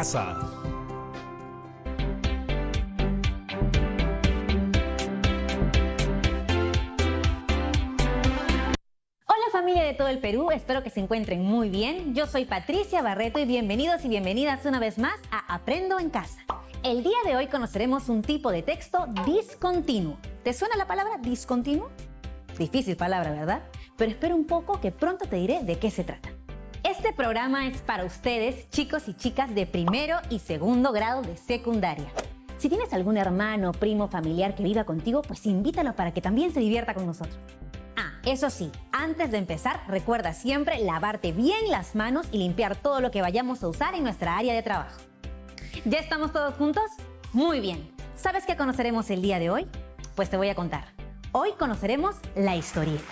casa. Familia de todo el Perú, espero que se encuentren muy bien. Yo soy Patricia Barreto y bienvenidos y bienvenidas una vez más a Aprendo en Casa. El día de hoy conoceremos un tipo de texto discontinuo. ¿Te suena la palabra discontinuo? Difícil palabra, ¿verdad? Pero espera un poco que pronto te diré de qué se trata. Este programa es para ustedes, chicos y chicas de primero y segundo grado de secundaria. Si tienes algún hermano, primo, familiar que viva contigo, pues invítalo para que también se divierta con nosotros. Eso sí, antes de empezar, recuerda siempre lavarte bien las manos y limpiar todo lo que vayamos a usar en nuestra área de trabajo. ¿Ya estamos todos juntos? Muy bien. ¿Sabes qué conoceremos el día de hoy? Pues te voy a contar. Hoy conoceremos la historieta.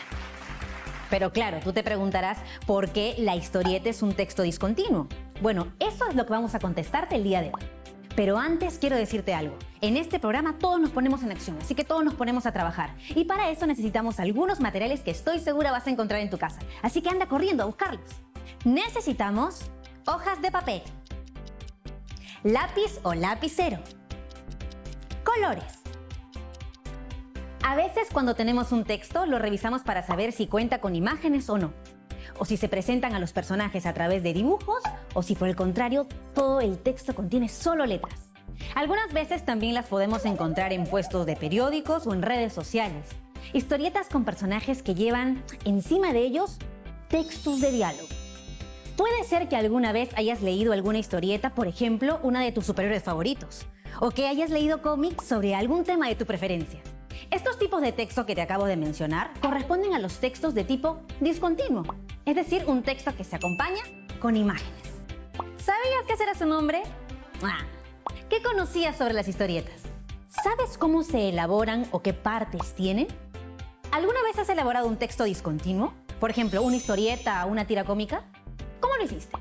Pero claro, tú te preguntarás por qué la historieta es un texto discontinuo. Bueno, eso es lo que vamos a contestarte el día de hoy. Pero antes quiero decirte algo. En este programa todos nos ponemos en acción, así que todos nos ponemos a trabajar. Y para eso necesitamos algunos materiales que estoy segura vas a encontrar en tu casa. Así que anda corriendo a buscarlos. Necesitamos hojas de papel, lápiz o lapicero, colores. A veces cuando tenemos un texto lo revisamos para saber si cuenta con imágenes o no. O si se presentan a los personajes a través de dibujos, o si por el contrario, todo el texto contiene solo letras. Algunas veces también las podemos encontrar en puestos de periódicos o en redes sociales. Historietas con personajes que llevan encima de ellos textos de diálogo. Puede ser que alguna vez hayas leído alguna historieta, por ejemplo, una de tus superhéroes favoritos, o que hayas leído cómics sobre algún tema de tu preferencia. Estos tipos de texto que te acabo de mencionar corresponden a los textos de tipo discontinuo, es decir, un texto que se acompaña con imágenes. ¿Sabías que ese era su nombre? ¿Qué conocías sobre las historietas? ¿Sabes cómo se elaboran o qué partes tienen? ¿Alguna vez has elaborado un texto discontinuo? Por ejemplo, una historieta o una tira cómica. ¿Cómo lo hiciste?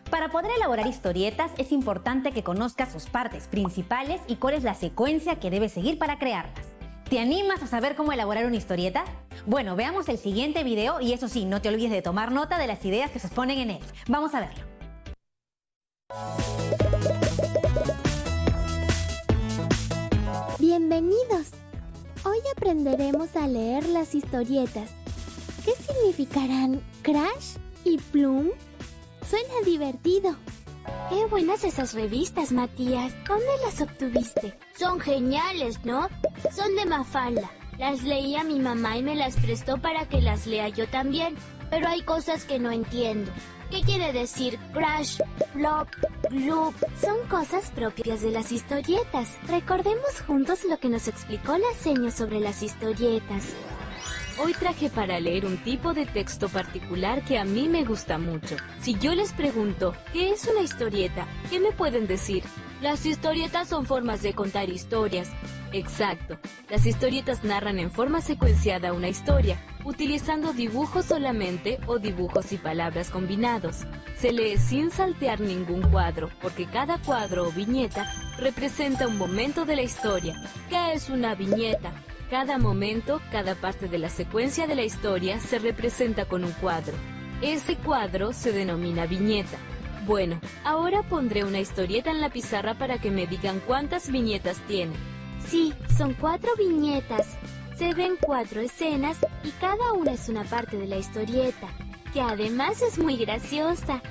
Para poder elaborar historietas es importante que conozcas sus partes principales y cuál es la secuencia que debes seguir para crearlas. ¿Te animas a saber cómo elaborar una historieta? Bueno, veamos el siguiente video y eso sí, no te olvides de tomar nota de las ideas que se exponen en él. Vamos a verlo. Bienvenidos. Hoy aprenderemos a leer las historietas. ¿Qué significarán Crash y Plum? Suena divertido. ¡Qué buenas esas revistas, Matías! ¿Dónde las obtuviste? Son geniales, ¿no? Son de Mafalda. Las leía mi mamá y me las prestó para que las lea yo también. Pero hay cosas que no entiendo. ¿Qué quiere decir Crash, Plop, Gloop? Son cosas propias de las historietas. Recordemos juntos lo que nos explicó la seño sobre las historietas. Hoy traje para leer un tipo de texto particular que a mí me gusta mucho. Si yo les pregunto, ¿qué es una historieta? ¿Qué me pueden decir? Las historietas son formas de contar historias. Exacto. Las historietas narran en forma secuenciada una historia, utilizando dibujos solamente o dibujos y palabras combinados. Se lee sin saltear ningún cuadro, porque cada cuadro o viñeta representa un momento de la historia. ¿Qué es una viñeta? Cada momento, cada parte de la secuencia de la historia se representa con un cuadro. Ese cuadro se denomina viñeta. Bueno, ahora pondré una historieta en la pizarra para que me digan cuántas viñetas tiene. Sí, son 4 viñetas. Se ven 4 escenas y cada una es una parte de la historieta, que además es muy graciosa.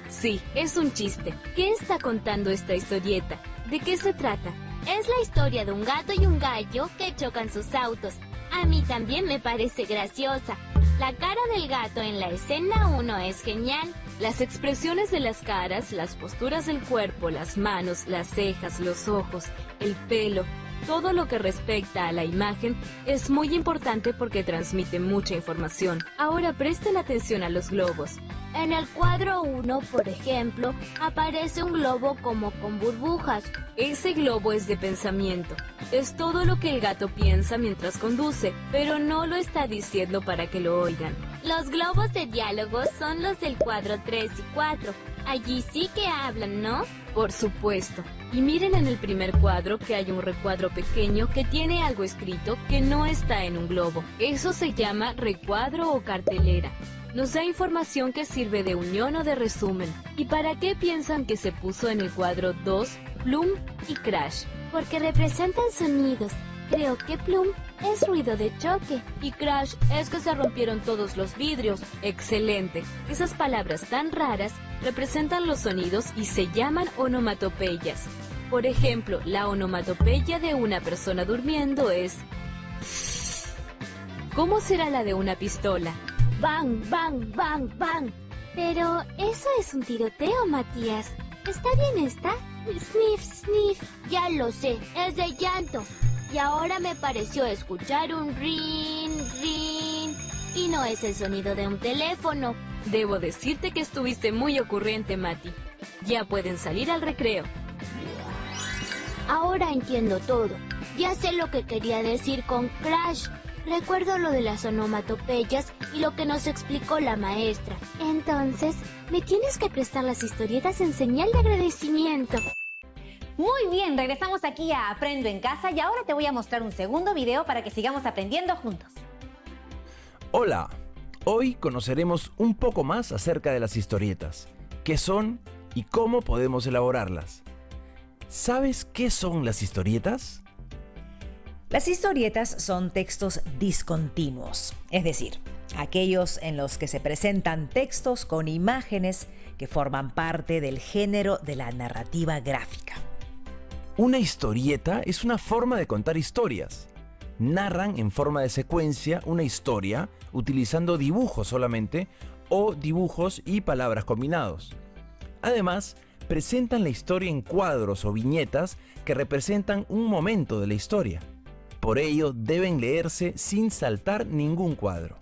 Sí, es un chiste. ¿Qué está contando esta historieta? ¿De qué se trata? Es la historia de un gato y un gallo que chocan sus autos. A mí también me parece graciosa. La cara del gato en la escena 1 es genial. Las expresiones de las caras, las posturas del cuerpo, las manos, las cejas, los ojos, el pelo, todo lo que respecta a la imagen es muy importante porque transmite mucha información. Ahora presten atención a los globos. En el cuadro 1, por ejemplo, aparece un globo como con burbujas. Ese globo es de pensamiento. Es todo lo que el gato piensa mientras conduce, pero no lo está diciendo para que lo oigan. Los globos de diálogo son los del cuadro 3 y 4. Allí sí que hablan, ¿no? Por supuesto. Y miren en el primer cuadro que hay un recuadro pequeño que tiene algo escrito que no está en un globo. Eso se llama recuadro o cartelera. Nos da información que sirve de unión o de resumen. ¿Y para qué piensan que se puso en el cuadro 2 Plum y Crash? Porque representan sonidos. Creo que Plum es ruido de choque. Y Crash es que se rompieron todos los vidrios. ¡Excelente! Esas palabras tan raras representan los sonidos y se llaman onomatopeyas. Por ejemplo, la onomatopeya de una persona durmiendo es... ¿Cómo será la de una pistola? Bang, bang, bang, bang. Pero eso es un tiroteo, Matías. ¿Está bien esta? Sniff, sniff. Ya lo sé, es de llanto. Y ahora me pareció escuchar un rin, rin. Y no es el sonido de un teléfono. Debo decirte que estuviste muy ocurrente, Mati. Ya pueden salir al recreo. Ahora entiendo todo. Ya sé lo que quería decir con Crash. Recuerdo lo de las onomatopeyas y lo que nos explicó la maestra. Entonces, me tienes que prestar las historietas en señal de agradecimiento. Muy bien, regresamos aquí a Aprendo en Casa y ahora te voy a mostrar un segundo video para que sigamos aprendiendo juntos. Hola, hoy conoceremos un poco más acerca de las historietas, qué son y cómo podemos elaborarlas. ¿Sabes qué son las historietas? Las historietas son textos discontinuos, es decir, aquellos en los que se presentan textos con imágenes que forman parte del género de la narrativa gráfica. Una historieta es una forma de contar historias. Narran en forma de secuencia una historia utilizando dibujos solamente o dibujos y palabras combinados. Además, presentan la historia en cuadros o viñetas que representan un momento de la historia. Por ello, deben leerse sin saltar ningún cuadro.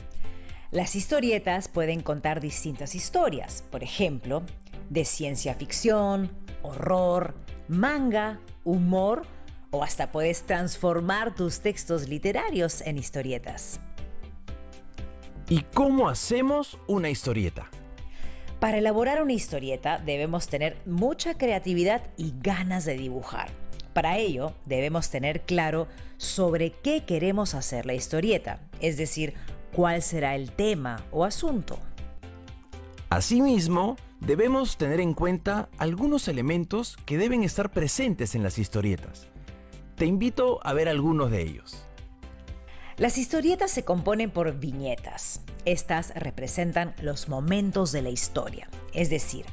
Las historietas pueden contar distintas historias, por ejemplo, de ciencia ficción, horror, manga, humor, o hasta puedes transformar tus textos literarios en historietas. ¿Y cómo hacemos una historieta? Para elaborar una historieta debemos tener mucha creatividad y ganas de dibujar. Para ello, debemos tener claro sobre qué queremos hacer la historieta, es decir, cuál será el tema o asunto. Asimismo, debemos tener en cuenta algunos elementos que deben estar presentes en las historietas. Te invito a ver algunos de ellos. Las historietas se componen por viñetas. Estas representan los momentos de la historia, es decir,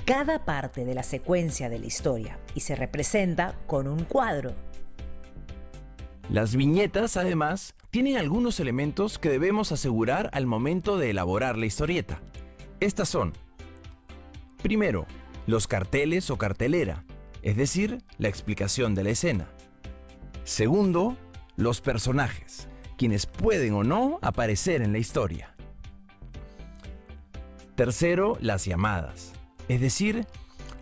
cada parte de la secuencia de la historia y se representa con un cuadro. Las viñetas, además, tienen algunos elementos que debemos asegurar al momento de elaborar la historieta. Estas son, primero, los carteles o cartelera, es decir, la explicación de la escena. Segundo, los personajes, quienes pueden o no aparecer en la historia. Tercero, las llamadas, es decir,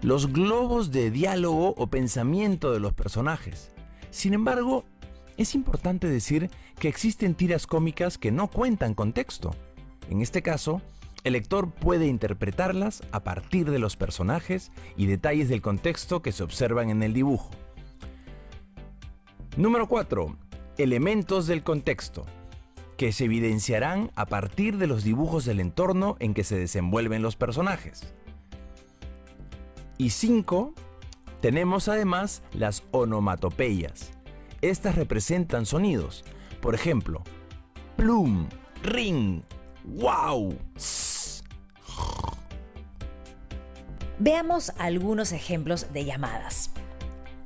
los globos de diálogo o pensamiento de los personajes. Sin embargo, es importante decir que existen tiras cómicas que no cuentan con texto. En este caso, el lector puede interpretarlas a partir de los personajes y detalles del contexto que se observan en el dibujo. Número 4. Elementos del contexto, que se evidenciarán a partir de los dibujos del entorno en que se desenvuelven los personajes. Y 5. Tenemos además las onomatopeyas. Estas representan sonidos, por ejemplo, plum, ring, wow. Veamos algunos ejemplos de llamadas.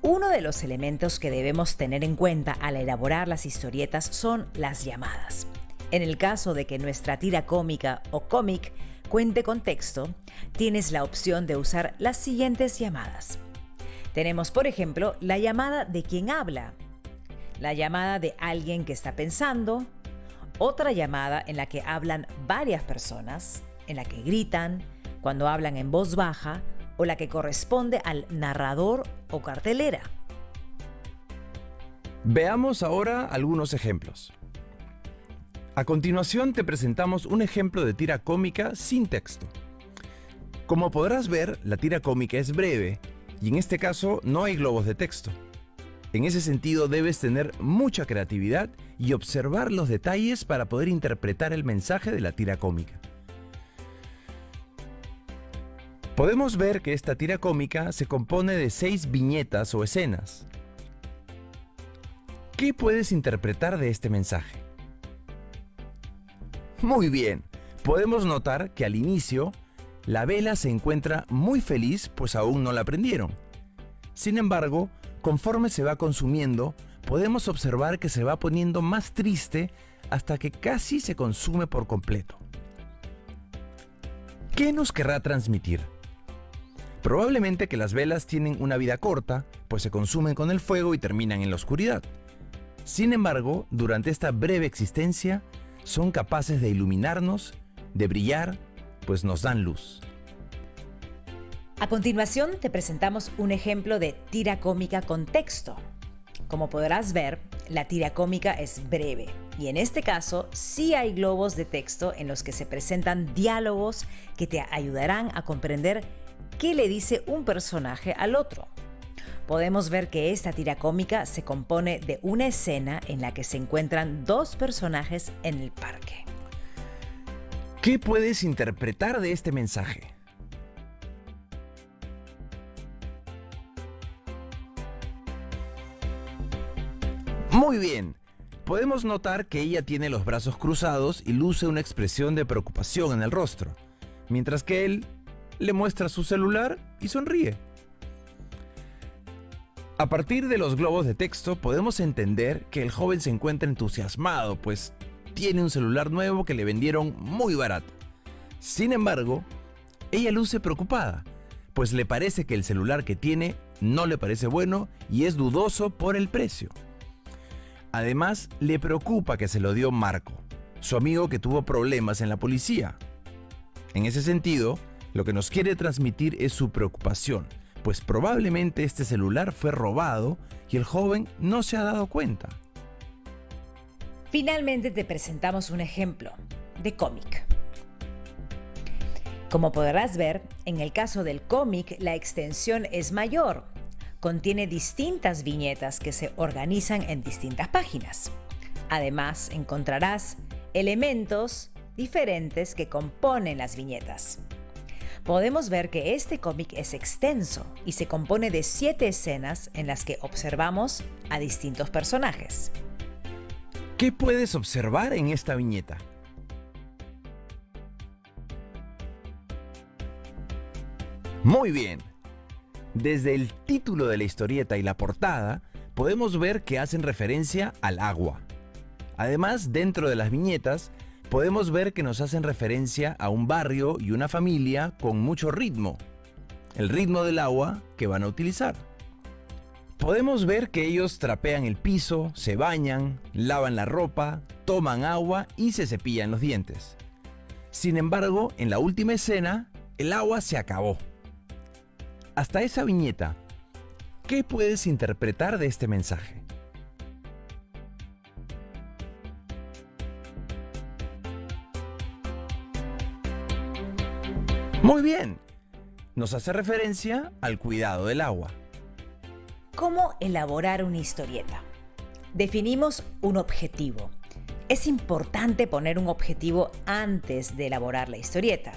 Uno de los elementos que debemos tener en cuenta al elaborar las historietas son las llamadas. En el caso de que nuestra tira cómica o cómic cuente con texto, tienes la opción de usar las siguientes llamadas. Tenemos, por ejemplo, la llamada de quien habla, la llamada de alguien que está pensando, otra llamada en la que hablan varias personas, en la que gritan, cuando hablan en voz baja, o la que corresponde al narrador o cartelera. Veamos ahora algunos ejemplos. A continuación te presentamos un ejemplo de tira cómica sin texto. Como podrás ver, la tira cómica es breve y en este caso no hay globos de texto. En ese sentido debes tener mucha creatividad y observar los detalles para poder interpretar el mensaje de la tira cómica. Podemos ver que esta tira cómica se compone de 6 viñetas o escenas. ¿Qué puedes interpretar de este mensaje? Muy bien, podemos notar que al inicio, la vela se encuentra muy feliz pues aún no la prendieron. Sin embargo, conforme se va consumiendo, podemos observar que se va poniendo más triste hasta que casi se consume por completo. ¿Qué nos querrá transmitir? Probablemente que las velas tienen una vida corta, pues se consumen con el fuego y terminan en la oscuridad. Sin embargo, durante esta breve existencia, son capaces de iluminarnos, de brillar, pues nos dan luz. A continuación te presentamos un ejemplo de tira cómica con texto. Como podrás ver, la tira cómica es breve y en este caso sí hay globos de texto en los que se presentan diálogos que te ayudarán a comprender qué le dice un personaje al otro. Podemos ver que esta tira cómica se compone de una escena en la que se encuentran 2 personajes en el parque. ¿Qué puedes interpretar de este mensaje? Muy bien, podemos notar que ella tiene los brazos cruzados y luce una expresión de preocupación en el rostro, mientras que él le muestra su celular y sonríe. A partir de los globos de texto podemos entender que el joven se encuentra entusiasmado, pues tiene un celular nuevo que le vendieron muy barato. Sin embargo, ella luce preocupada, pues le parece que el celular que tiene no le parece bueno y es dudoso por el precio. Además, le preocupa que se lo dio Marco, su amigo que tuvo problemas en la policía. En ese sentido, lo que nos quiere transmitir es su preocupación, pues probablemente este celular fue robado y el joven no se ha dado cuenta. Finalmente te presentamos un ejemplo de cómic. Como podrás ver, en el caso del cómic la extensión es mayor. Contiene distintas viñetas que se organizan en distintas páginas. Además, encontrarás elementos diferentes que componen las viñetas. Podemos ver que este cómic es extenso y se compone de 7 escenas en las que observamos a distintos personajes. ¿Qué puedes observar en esta viñeta? Muy bien. Desde el título de la historieta y la portada, podemos ver que hacen referencia al agua. Además, dentro de las viñetas, podemos ver que nos hacen referencia a un barrio y una familia con mucho ritmo, el ritmo del agua que van a utilizar. Podemos ver que ellos trapean el piso, se bañan, lavan la ropa, toman agua y se cepillan los dientes. Sin embargo, en la última escena, el agua se acabó. Hasta esa viñeta, ¿qué puedes interpretar de este mensaje? Muy bien, nos hace referencia al cuidado del agua. ¿Cómo elaborar una historieta? Definimos un objetivo. Es importante poner un objetivo antes de elaborar la historieta.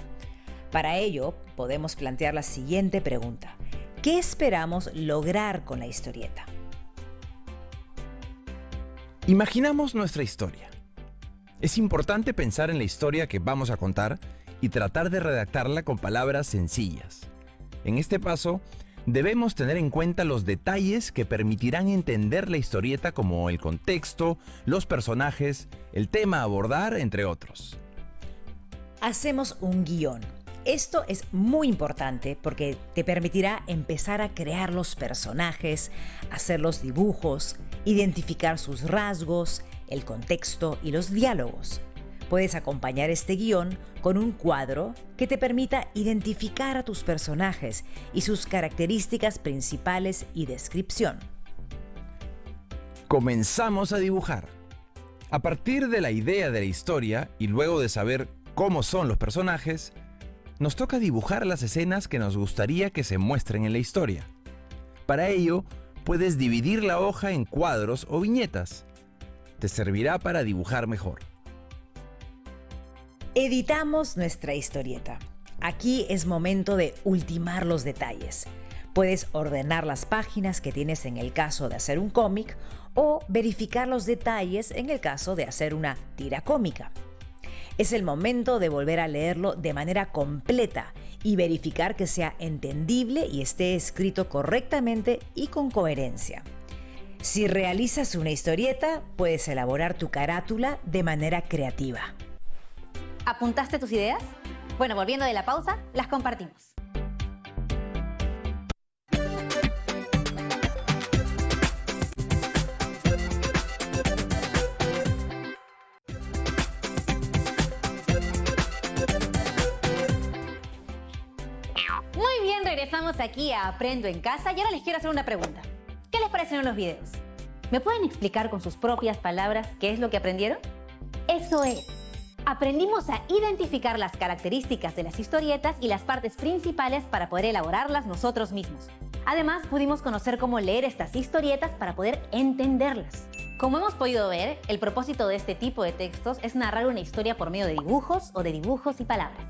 Para ello, podemos plantear la siguiente pregunta. ¿Qué esperamos lograr con la historieta? Imaginamos nuestra historia. Es importante pensar en la historia que vamos a contar y tratar de redactarla con palabras sencillas. En este paso, debemos tener en cuenta los detalles que permitirán entender la historieta, como el contexto, los personajes, el tema a abordar, entre otros. Hacemos un guión. Esto es muy importante porque te permitirá empezar a crear los personajes, hacer los dibujos, identificar sus rasgos, el contexto y los diálogos. Puedes acompañar este guión con un cuadro que te permita identificar a tus personajes y sus características principales y descripción. Comenzamos a dibujar. A partir de la idea de la historia y luego de saber cómo son los personajes, nos toca dibujar las escenas que nos gustaría que se muestren en la historia. Para ello, puedes dividir la hoja en cuadros o viñetas. Te servirá para dibujar mejor. Editamos nuestra historieta. Aquí es momento de ultimar los detalles. Puedes ordenar las páginas que tienes en el caso de hacer un cómic o verificar los detalles en el caso de hacer una tira cómica. Es el momento de volver a leerlo de manera completa y verificar que sea entendible y esté escrito correctamente y con coherencia. Si realizas una historieta, puedes elaborar tu carátula de manera creativa. ¿Apuntaste tus ideas? Bueno, volviendo de la pausa, las compartimos. Muy bien, regresamos aquí a Aprendo en Casa y ahora les quiero hacer una pregunta. ¿Qué les parecieron los videos? ¿Me pueden explicar con sus propias palabras qué es lo que aprendieron? Eso es. Aprendimos a identificar las características de las historietas y las partes principales para poder elaborarlas nosotros mismos. Además, pudimos conocer cómo leer estas historietas para poder entenderlas. Como hemos podido ver, el propósito de este tipo de textos es narrar una historia por medio de dibujos o de dibujos y palabras.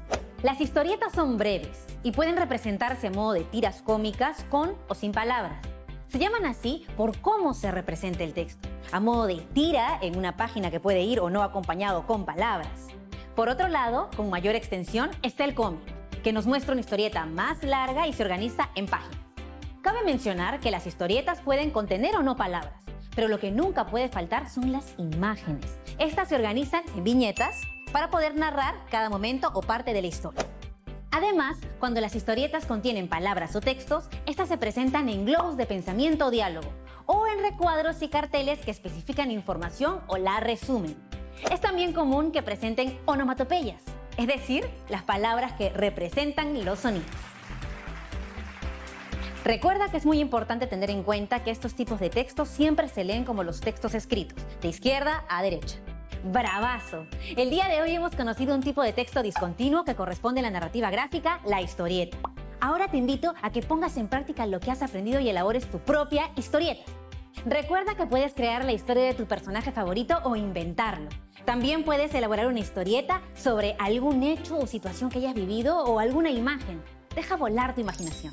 Las historietas son breves y pueden representarse a modo de tiras cómicas con o sin palabras. Se llaman así por cómo se representa el texto, a modo de tira en una página que puede ir o no acompañado con palabras. Por otro lado, con mayor extensión está el cómic, que nos muestra una historieta más larga y se organiza en páginas. Cabe mencionar que las historietas pueden contener o no palabras, pero lo que nunca puede faltar son las imágenes. Estas se organizan en viñetas para poder narrar cada momento o parte de la historia. Además, cuando las historietas contienen palabras o textos, estas se presentan en globos de pensamiento o diálogo, o en recuadros y carteles que especifican información o la resumen. Es también común que presenten onomatopeyas, es decir, las palabras que representan los sonidos. Recuerda que es muy importante tener en cuenta que estos tipos de textos siempre se leen como los textos escritos, de izquierda a derecha. ¡Bravazo! El día de hoy hemos conocido un tipo de texto discontinuo que corresponde a la narrativa gráfica, la historieta. Ahora te invito a que pongas en práctica lo que has aprendido y elabores tu propia historieta. Recuerda que puedes crear la historia de tu personaje favorito o inventarlo. También puedes elaborar una historieta sobre algún hecho o situación que hayas vivido o alguna imagen. Deja volar tu imaginación.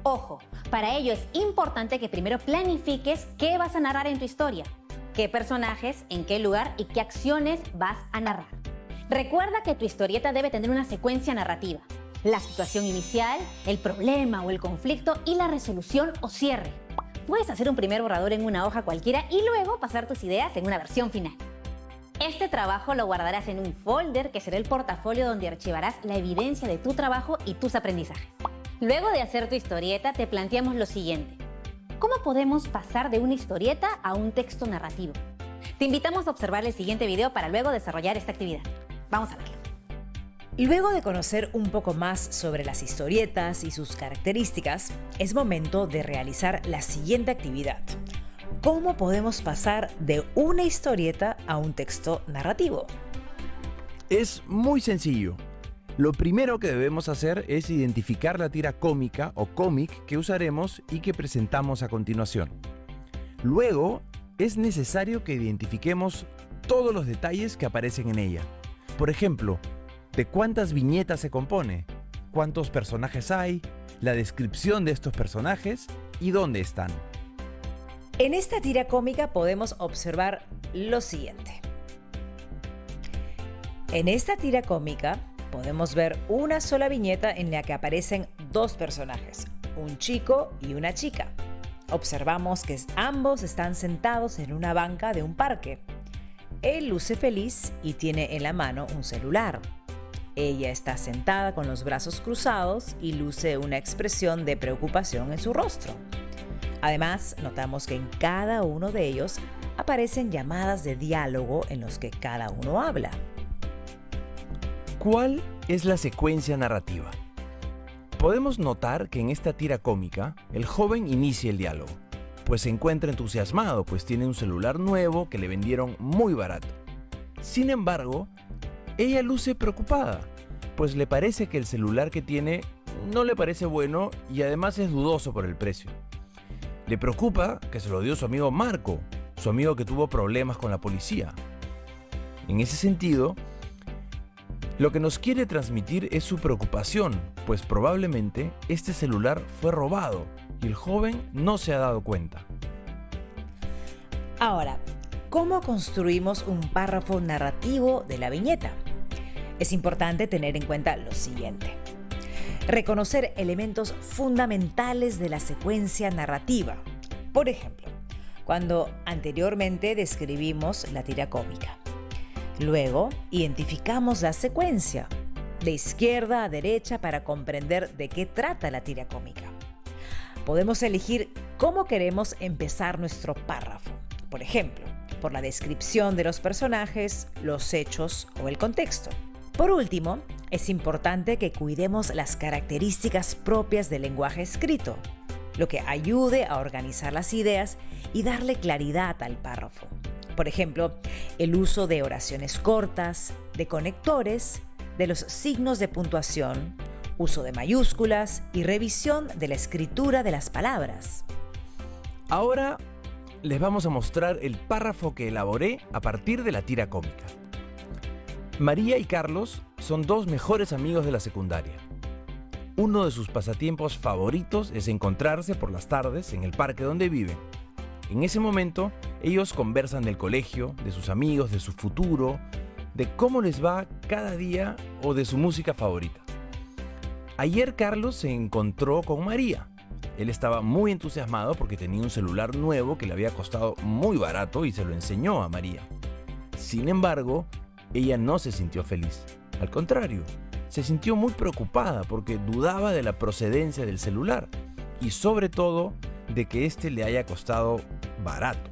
Ojo, para ello es importante que primero planifiques qué vas a narrar en tu historia. Qué personajes, en qué lugar y qué acciones vas a narrar. Recuerda que tu historieta debe tener una secuencia narrativa. La situación inicial, el problema o el conflicto y la resolución o cierre. Puedes hacer un primer borrador en una hoja cualquiera y luego pasar tus ideas en una versión final. Este trabajo lo guardarás en un folder que será el portafolio donde archivarás la evidencia de tu trabajo y tus aprendizajes. Luego de hacer tu historieta, te planteamos lo siguiente. ¿Cómo podemos pasar de una historieta a un texto narrativo? Te invitamos a observar el siguiente video para luego desarrollar esta actividad. Vamos a verlo. Luego de conocer un poco más sobre las historietas y sus características, es momento de realizar la siguiente actividad. ¿Cómo podemos pasar de una historieta a un texto narrativo? Es muy sencillo. Lo primero que debemos hacer es identificar la tira cómica o cómic que usaremos y que presentamos a continuación. Luego, es necesario que identifiquemos todos los detalles que aparecen en ella. Por ejemplo, ¿de cuántas viñetas se compone? ¿Cuántos personajes hay? La descripción de estos personajes y dónde están. En esta tira cómica podemos observar lo siguiente. En esta tira cómica podemos ver una sola viñeta en la que aparecen dos personajes, un chico y una chica. Observamos que ambos están sentados en una banca de un parque. Él luce feliz y tiene en la mano un celular. Ella está sentada con los brazos cruzados y luce una expresión de preocupación en su rostro. Además, notamos que en cada uno de ellos aparecen llamadas de diálogo en los que cada uno habla. ¿Cuál es la secuencia narrativa? Podemos notar que en esta tira cómica, el joven inicia el diálogo, pues se encuentra entusiasmado, pues tiene un celular nuevo que le vendieron muy barato. Sin embargo, ella luce preocupada, pues le parece que el celular que tiene no le parece bueno y además es dudoso por el precio. Le preocupa que se lo dio su amigo Marco, su amigo que tuvo problemas con la policía. En ese sentido, Lo que nos quiere transmitir es su preocupación, pues probablemente este celular fue robado y el joven no se ha dado cuenta. Ahora, ¿cómo construimos un párrafo narrativo de la viñeta? Es importante tener en cuenta lo siguiente. Reconocer elementos fundamentales de la secuencia narrativa. Por ejemplo, cuando anteriormente describimos la tira cómica. Luego, identificamos la secuencia, de izquierda a derecha, para comprender de qué trata la tira cómica. Podemos elegir cómo queremos empezar nuestro párrafo. Por ejemplo, por la descripción de los personajes, los hechos o el contexto. Por último, es importante que cuidemos las características propias del lenguaje escrito, lo que ayude a organizar las ideas y darle claridad al párrafo. Por ejemplo, el uso de oraciones cortas, de conectores, de los signos de puntuación, uso de mayúsculas y revisión de la escritura de las palabras. Ahora les vamos a mostrar el párrafo que elaboré a partir de la tira cómica. María y Carlos son dos mejores amigos de la secundaria. Uno de sus pasatiempos favoritos es encontrarse por las tardes en el parque donde viven. En ese momento, ellos conversan del colegio, de sus amigos, de su futuro, de cómo les va cada día o de su música favorita. Ayer Carlos se encontró con María. Él estaba muy entusiasmado porque tenía un celular nuevo que le había costado muy barato y se lo enseñó a María. Sin embargo, ella no se sintió feliz. Al contrario, se sintió muy preocupada porque dudaba de la procedencia del celular y sobre todo de que éste le haya costado barato.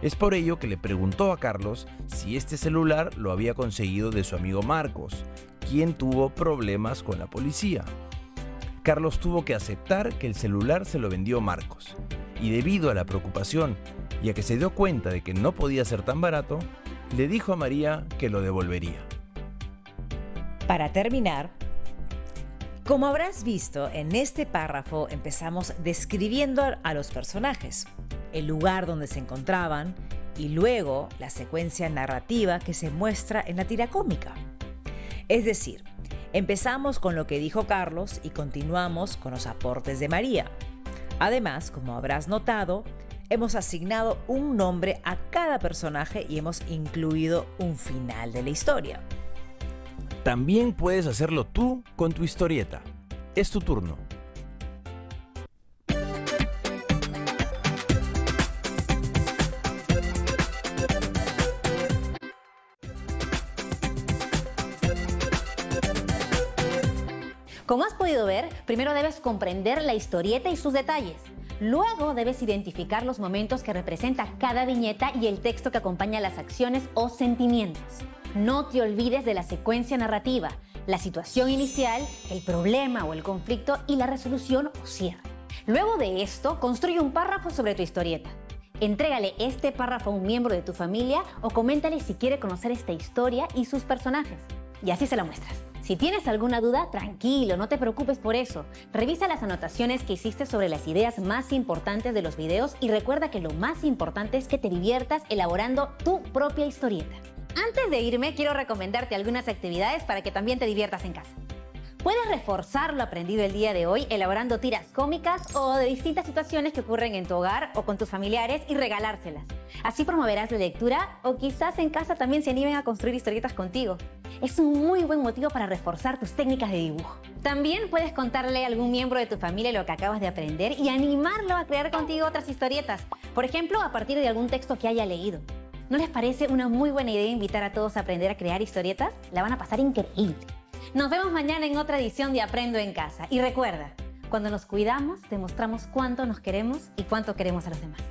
Es por ello que le preguntó a Carlos si este celular lo había conseguido de su amigo Marcos, quien tuvo problemas con la policía. Carlos tuvo que aceptar que el celular se lo vendió Marcos, y debido a la preocupación y a que se dio cuenta de que no podía ser tan barato, le dijo a María que lo devolvería. Para terminar, como habrás visto, en este párrafo empezamos describiendo a los personajes, el lugar donde se encontraban y luego la secuencia narrativa que se muestra en la tira cómica. Es decir, empezamos con lo que dijo Carlos y continuamos con los aportes de María. Además, como habrás notado, hemos asignado un nombre a cada personaje y hemos incluido un final de la historia. También puedes hacerlo tú con tu historieta. Es tu turno. Como has podido ver, primero debes comprender la historieta y sus detalles. Luego debes identificar los momentos que representa cada viñeta y el texto que acompaña las acciones o sentimientos. No te olvides de la secuencia narrativa, la situación inicial, el problema o el conflicto y la resolución o cierre. Luego de esto, construye un párrafo sobre tu historieta. Entrégale este párrafo a un miembro de tu familia o coméntale si quiere conocer esta historia y sus personajes. Y así se la muestras. Si tienes alguna duda, tranquilo, no te preocupes por eso. Revisa las anotaciones que hiciste sobre las ideas más importantes de los videos y recuerda que lo más importante es que te diviertas elaborando tu propia historieta. Antes de irme, quiero recomendarte algunas actividades para que también te diviertas en casa. Puedes reforzar lo aprendido el día de hoy elaborando tiras cómicas o de distintas situaciones que ocurren en tu hogar o con tus familiares y regalárselas. Así promoverás la lectura o quizás en casa también se animen a construir historietas contigo. Es un muy buen motivo para reforzar tus técnicas de dibujo. También puedes contarle a algún miembro de tu familia lo que acabas de aprender y animarlo a crear contigo otras historietas. Por ejemplo, a partir de algún texto que haya leído. ¿No les parece una muy buena idea invitar a todos a aprender a crear historietas? La van a pasar increíble. Nos vemos mañana en otra edición de Aprendo en Casa. Y recuerda, cuando nos cuidamos, demostramos cuánto nos queremos y cuánto queremos a los demás.